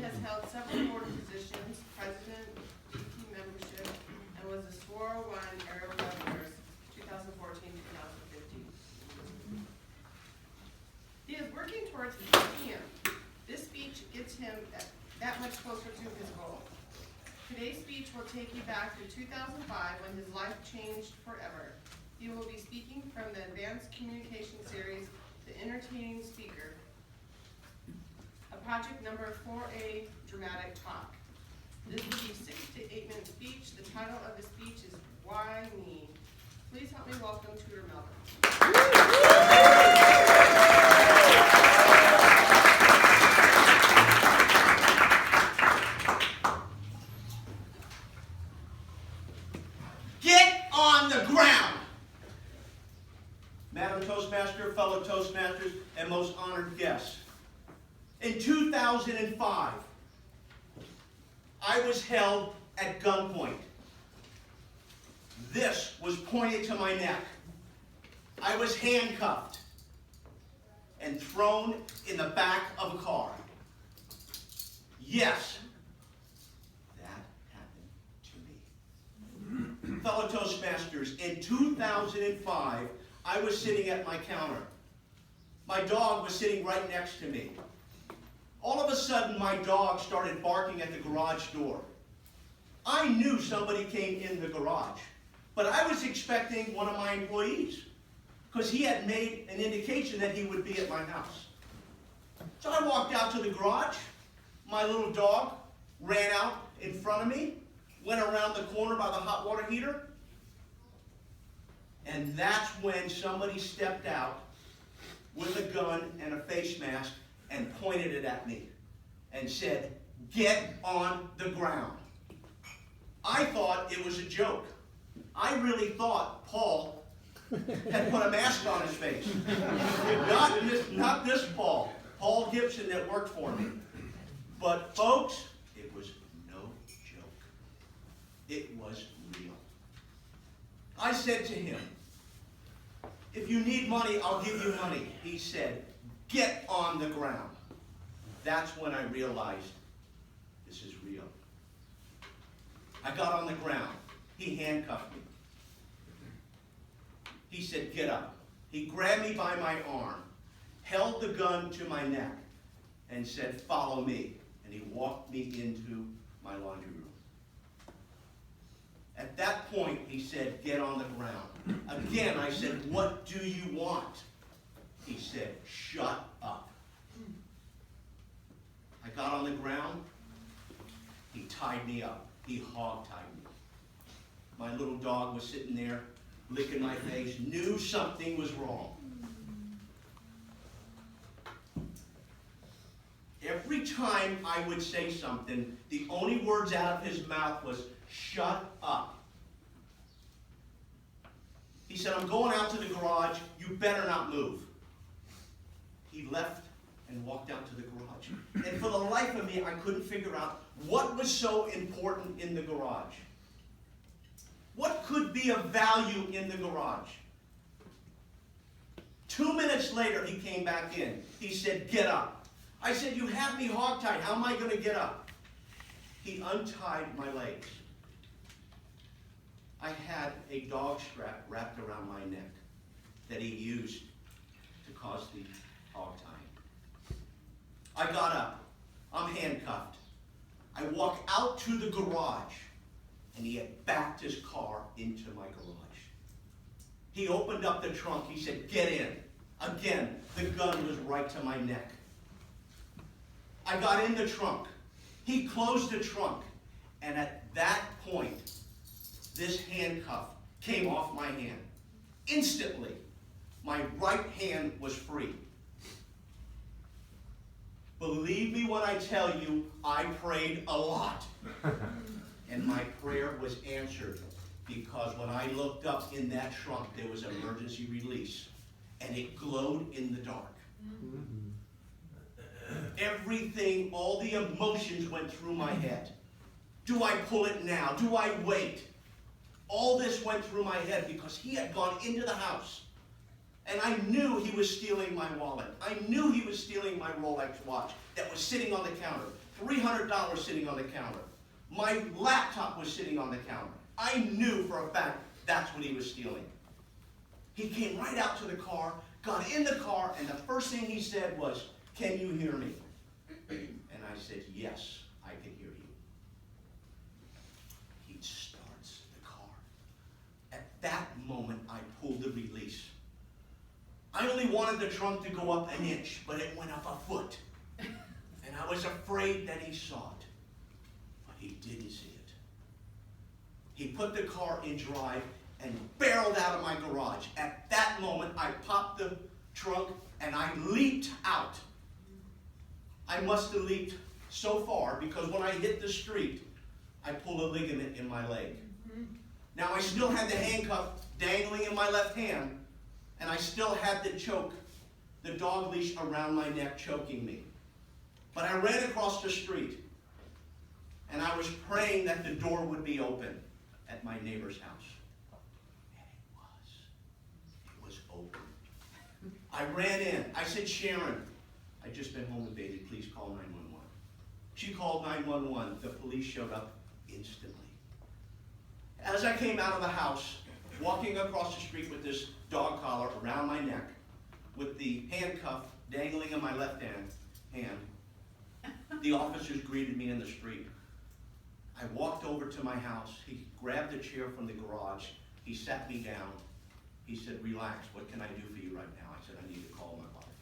has held several board positions, president, DP membership, and was a 401 area governor 2014-2015. He is working towards his PM. This speech gets him that much closer to his goal. Today's speech will take you back to 2005 when his life changed forever. He will be speaking from the Advanced Communication Series, The Entertaining Speaker, a project number 4A Dramatic Talk. This will be a 6 to 8 minute speech. The title of the speech is Why Me? Please help me welcome Tudor Melville. Get on the ground! Madam Toastmaster, fellow Toastmasters, and most honored guests. In 2005, I was held at gunpoint. This was pointed to my neck. I was handcuffed and thrown in the back of a car. Yes, that happened to me. Fellow Toastmasters, in 2005, I was sitting at my counter. My dog was sitting right next to me. All of a sudden, my dog started barking at the garage door. I knew somebody came in the garage, but I was expecting one of my employees because he had made an indication that he would be at my house. So I walked out to the garage. My little dog ran out in front of me, went around the corner by the hot water heater, and that's when somebody stepped out with a gun and a face mask and pointed it at me and said, "Get on the ground." I thought it was a joke. I really thought Paul had put a mask on his face. Not this Paul. Paul Gibson that worked for me. But folks, it was no joke. It was real. I said to him, "If you need money, I'll give you money." He said, "Get on the ground." That's when I realized this is real. I got on the ground. He handcuffed me. He said, "Get up." He grabbed me by my arm, held the gun to my neck, and said, "Follow me." And he walked me into my laundry room. At that point, he said, "Get on the ground." Again, I said, "What do you want?" He said, "Shut up." I got on the ground. He tied me up. He hog-tied me. My little dog was sitting there, licking my face, knew something was wrong. Every time I would say something, the only words out of his mouth was, "Shut up." He said, "I'm going out to the garage. You better not move." He left and walked out to the garage. And for the life of me, I couldn't figure out what was so important in the garage. What could be of value in the garage? 2 minutes later, he came back in. He said, "Get up." I said, "You have me hogtied. How am I going to get up?" He untied my legs. I had a dog strap wrapped around my neck that he used to cause the hog tying. I got up. I'm handcuffed. I walk out to the garage, and he had backed his car into my garage. He opened up the trunk. He said, "Get in." Again, the gun was right to my neck. I got in the trunk. He closed the trunk, and at that point, this handcuff came off my hand. Instantly, my right hand was free. Believe me when I tell you, I prayed a lot. And my prayer was answered because when I looked up in that trunk, there was emergency release, and it glowed in the dark. Everything, all the emotions went through my head. Do I pull it now? Do I wait? All this went through my head because he had gone into the house. And I knew he was stealing my wallet. I knew he was stealing my Rolex watch that was sitting on the counter. $300 sitting on the counter. My laptop was sitting on the counter. I knew for a fact that's what he was stealing. He came right out to the car, got in the car, and the first thing he said was, "Can you hear me?" And I said, "Yes, I can hear you." He starts the car. At that moment, I pulled the release. I only wanted the trunk to go up an inch, but it went up a foot. And I was afraid that he saw it. But he didn't see it. He put the car in drive and barreled out of my garage. At that moment, I popped the trunk and I leaped out. I must have leaped so far because when I hit the street, I pulled a ligament in my leg. Now I still had the handcuff dangling in my left hand, and I still had the choke, the dog leash around my neck choking me. But I ran across the street, and I was praying that the door would be open at my neighbor's house. And it was open. I ran in. I said, "Sharon, I just been home invaded. Please call 911. She called 911. The police showed up instantly. As I came out of the house, walking across the street with this dog collar around my neck, with the handcuff dangling in my left hand, the officers greeted me in the street. I walked over to my house. He grabbed a chair from the garage. He sat me down. He said, "Relax, what can I do for you right now?" I said, "I need to call my wife."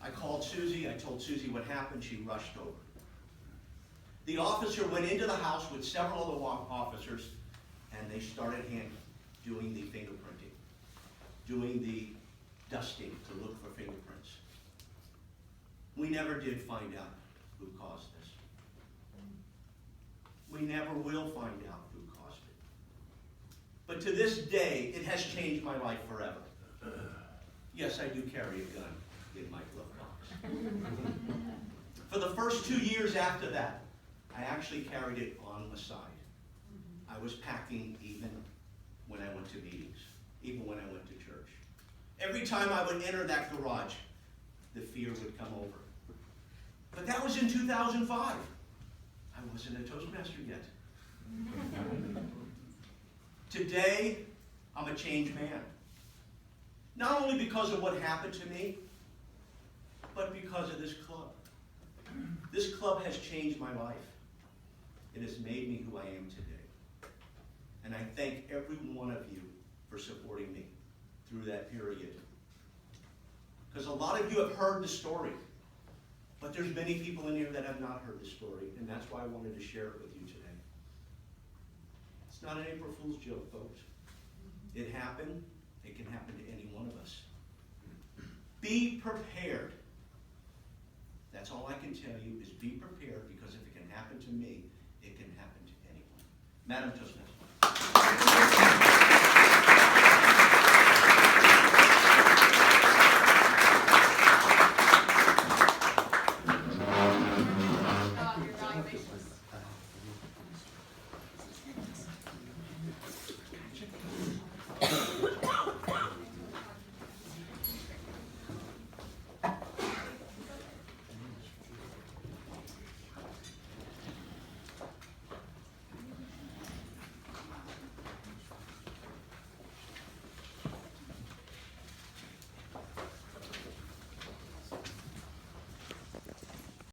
I called Susie. I told Susie what happened. She rushed over. The officer went into the house with several other officers, and they started doing the fingerprinting, doing the dusting to look for fingerprints. We never did find out who caused this. We never will find out who caused it. But to this day, it has changed my life forever. Yes, I do carry a gun in my glove box. For the first 2 years after that, I actually carried it on the side. I was packing even when I went to meetings, even when I went to church. Every time I would enter that garage, the fear would come over. But that was in 2005. I wasn't a Toastmaster yet. Today, I'm a changed man. Not only because of what happened to me, but because of this club. This club has changed my life. It has made me who I am today. And I thank every one of you for supporting me through that period. Because a lot of you have heard the story, but there's many people in here that have not heard the story, and that's why I wanted to share it with you today. It's not an April Fool's joke, folks. It happened. It can happen to any one of us. Be prepared. That's all I can tell you is be prepared, because if it can happen to me, it can happen to anyone. Madam Toastmaster.